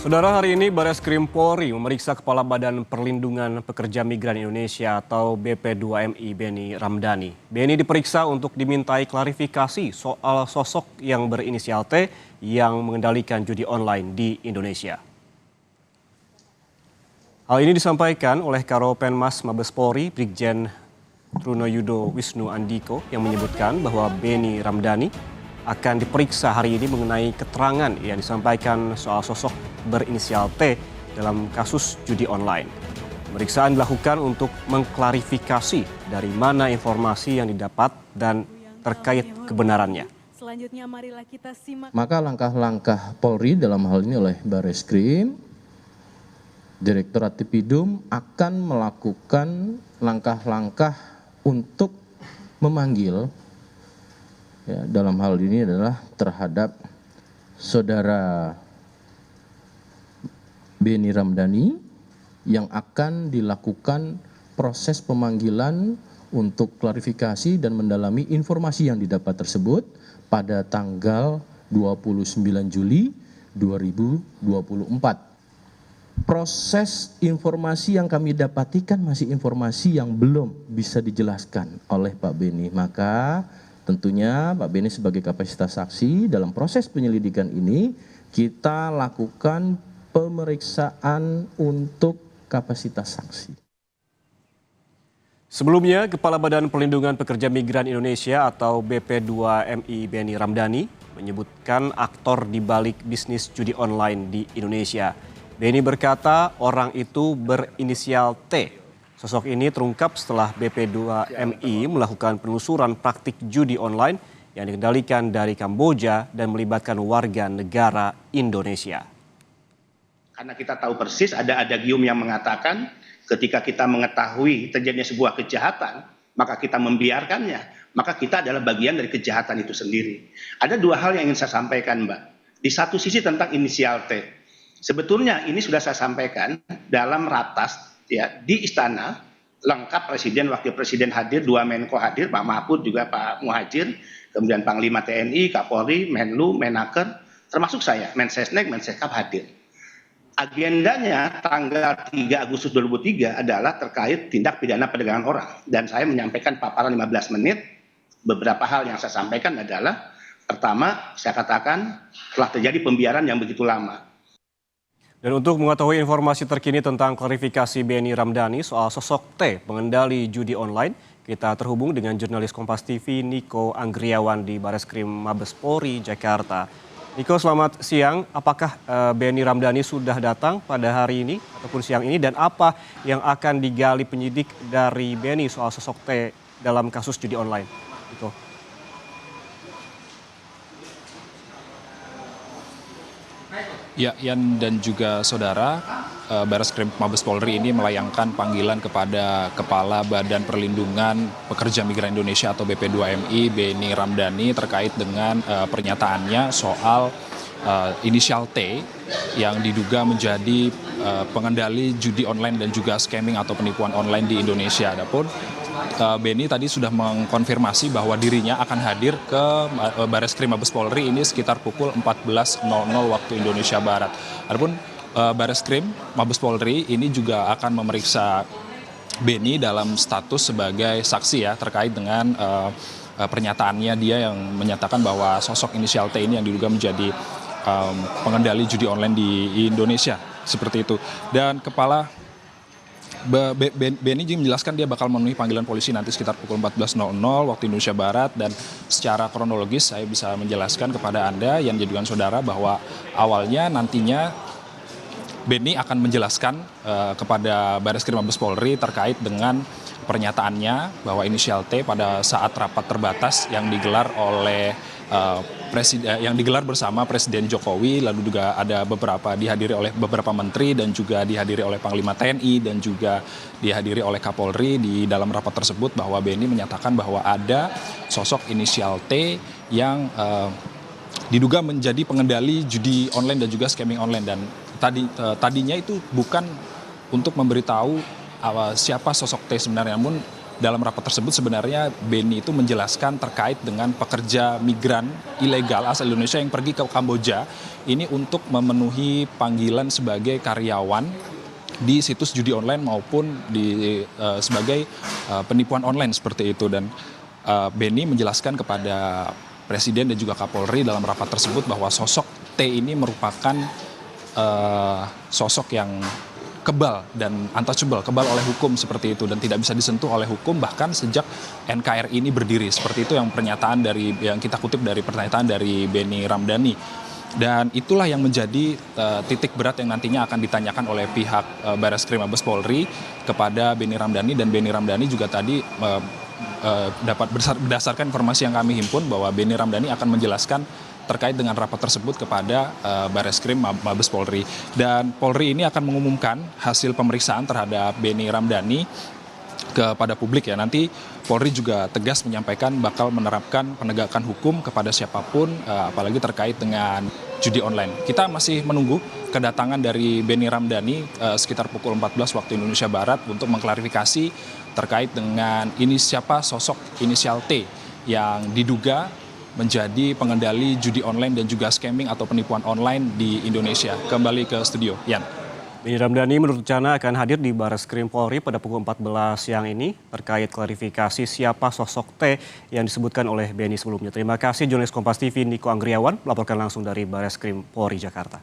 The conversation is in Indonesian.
Saudara, hari ini Bareskrim Polri memeriksa Kepala Badan Perlindungan Pekerja Migran Indonesia atau BP2MI Beni Ramdhani. Beni diperiksa untuk dimintai klarifikasi soal sosok yang berinisial T yang mengendalikan judi online di Indonesia. Hal ini disampaikan oleh Karopenmas Mabes Polri Brigjen Trunoyudo Wisnu Andiko yang menyebutkan bahwa Beni Ramdhani akan diperiksa hari ini mengenai keterangan yang disampaikan soal sosok berinisial T dalam kasus judi online. Pemeriksaan dilakukan untuk mengklarifikasi dari mana informasi yang didapat dan terkait kebenarannya. Selanjutnya marilah kita simak. Maka langkah-langkah Polri dalam hal ini oleh Bareskrim, Direktorat Tipidum akan melakukan langkah-langkah untuk memanggil, ya, dalam hal ini adalah terhadap saudara Beni Ramdhani yang akan dilakukan proses pemanggilan untuk klarifikasi dan mendalami informasi yang didapat tersebut pada tanggal 29 Juli 2024. Proses informasi yang kami dapati kan masih informasi yang belum bisa dijelaskan oleh Pak Beni. Maka tentunya Pak Beni sebagai kapasitas saksi dalam proses penyelidikan ini kita lakukan pemeriksaan untuk kapasitas saksi. Sebelumnya, Kepala Badan Perlindungan Pekerja Migran Indonesia atau BP2MI Beni Ramdhani menyebutkan aktor di balik bisnis judi online di Indonesia. Beni berkata orang itu berinisial T. Sosok ini terungkap setelah BP2MI melakukan penelusuran praktik judi online yang dikendalikan dari Kamboja dan melibatkan warga negara Indonesia. Karena kita tahu persis ada adagium yang mengatakan ketika kita mengetahui terjadinya sebuah kejahatan, maka kita membiarkannya, maka kita adalah bagian dari kejahatan itu sendiri. Ada dua hal yang ingin saya sampaikan, Mbak. Di satu sisi tentang inisial T. Sebetulnya ini sudah saya sampaikan dalam ratas, ya, di istana, lengkap Presiden, Wakil Presiden hadir, dua Menko hadir, Pak Mahfud juga Pak Muhadjir, kemudian Panglima TNI, Kapolri, Menlu, Menaker, termasuk saya, Mensesnek, Mensekap hadir. Agendanya tanggal 3 Agustus 2003 adalah terkait tindak pidana perdagangan orang. Dan saya menyampaikan paparan 15 menit. Beberapa hal yang saya sampaikan adalah, pertama, saya katakan telah terjadi pembiaran yang begitu lama. Dan untuk mengetahui informasi terkini tentang klarifikasi Beni Ramdhani soal sosok T pengendali judi online, kita terhubung dengan jurnalis Kompas TV Niko Anggriawan di Bareskrim Mabes Polri, Jakarta. Niko, selamat siang. Apakah Beni Ramdhani sudah datang pada hari ini ataupun siang ini, dan apa yang akan digali penyidik dari Beni soal sosok T dalam kasus judi online? Niko. Ya, Yan dan juga saudara, Bareskrim Mabes Polri ini melayangkan panggilan kepada Kepala Badan Perlindungan Pekerja Migran Indonesia atau BP2MI Beni Ramdhani terkait dengan pernyataannya soal inisial T yang diduga menjadi pengendali judi online dan juga scamming atau penipuan online di Indonesia. Adapun Beni tadi sudah mengkonfirmasi bahwa dirinya akan hadir ke Bareskrim Mabes Polri ini sekitar pukul 14.00 waktu Indonesia Barat. Adapun Bareskrim Mabes Polri ini juga akan memeriksa Beni dalam status sebagai saksi, ya, terkait dengan pernyataannya dia yang menyatakan bahwa sosok inisial T ini yang diduga menjadi pengendali judi online di Indonesia, seperti itu. Dan Beni menjelaskan dia bakal memenuhi panggilan polisi nanti sekitar pukul 14.00 waktu Indonesia Barat, dan secara kronologis saya bisa menjelaskan kepada Anda yang jadikan saudara bahwa awalnya nantinya Beni akan menjelaskan kepada Bareskrim Mabes Polri terkait dengan pernyataannya bahwa inisial T pada saat rapat terbatas yang digelar oleh yang digelar bersama Presiden Jokowi, lalu juga ada dihadiri oleh beberapa menteri dan juga dihadiri oleh Panglima TNI dan juga dihadiri oleh Kapolri. Di dalam rapat tersebut bahwa Beni menyatakan bahwa ada sosok inisial T yang diduga menjadi pengendali judi online dan juga scamming online, dan tadinya itu bukan untuk memberitahu siapa sosok T sebenarnya, namun dalam rapat tersebut sebenarnya Beni itu menjelaskan terkait dengan pekerja migran ilegal asal Indonesia yang pergi ke Kamboja ini untuk memenuhi panggilan sebagai karyawan di situs judi online maupun sebagai penipuan online seperti itu. Dan Beni menjelaskan kepada Presiden dan juga Kapolri dalam rapat tersebut bahwa sosok T ini merupakan sosok yang kebal dan untouchable, kebal oleh hukum seperti itu dan tidak bisa disentuh oleh hukum bahkan sejak NKRI ini berdiri. Seperti itu yang kita kutip dari pernyataan dari Beni Ramdhani. Dan itulah yang menjadi titik berat yang nantinya akan ditanyakan oleh pihak Bareskrim Mabes Polri kepada Beni Ramdhani, dan Beni Ramdhani juga tadi dapat berdasarkan informasi yang kami himpun bahwa Beni Ramdhani akan menjelaskan terkait dengan rapat tersebut kepada Bareskrim Mabes Polri. Dan Polri ini akan mengumumkan hasil pemeriksaan terhadap Beni Ramdhani kepada publik ya. Nanti Polri juga tegas menyampaikan bakal menerapkan penegakan hukum kepada siapapun, apalagi terkait dengan judi online. Kita masih menunggu kedatangan dari Beni Ramdhani sekitar pukul 14 waktu Indonesia Barat untuk mengklarifikasi terkait dengan ini siapa sosok inisial T yang diduga menjadi pengendali judi online dan juga scamming atau penipuan online di Indonesia. Kembali ke studio, Yan. Beni Ramdhani menurut rencana akan hadir di Bareskrim Polri pada pukul 14 siang ini terkait klarifikasi siapa sosok T yang disebutkan oleh Beni sebelumnya. Terima kasih jurnalis Kompas TV Niko Anggriawan melaporkan langsung dari Bareskrim Polri Jakarta.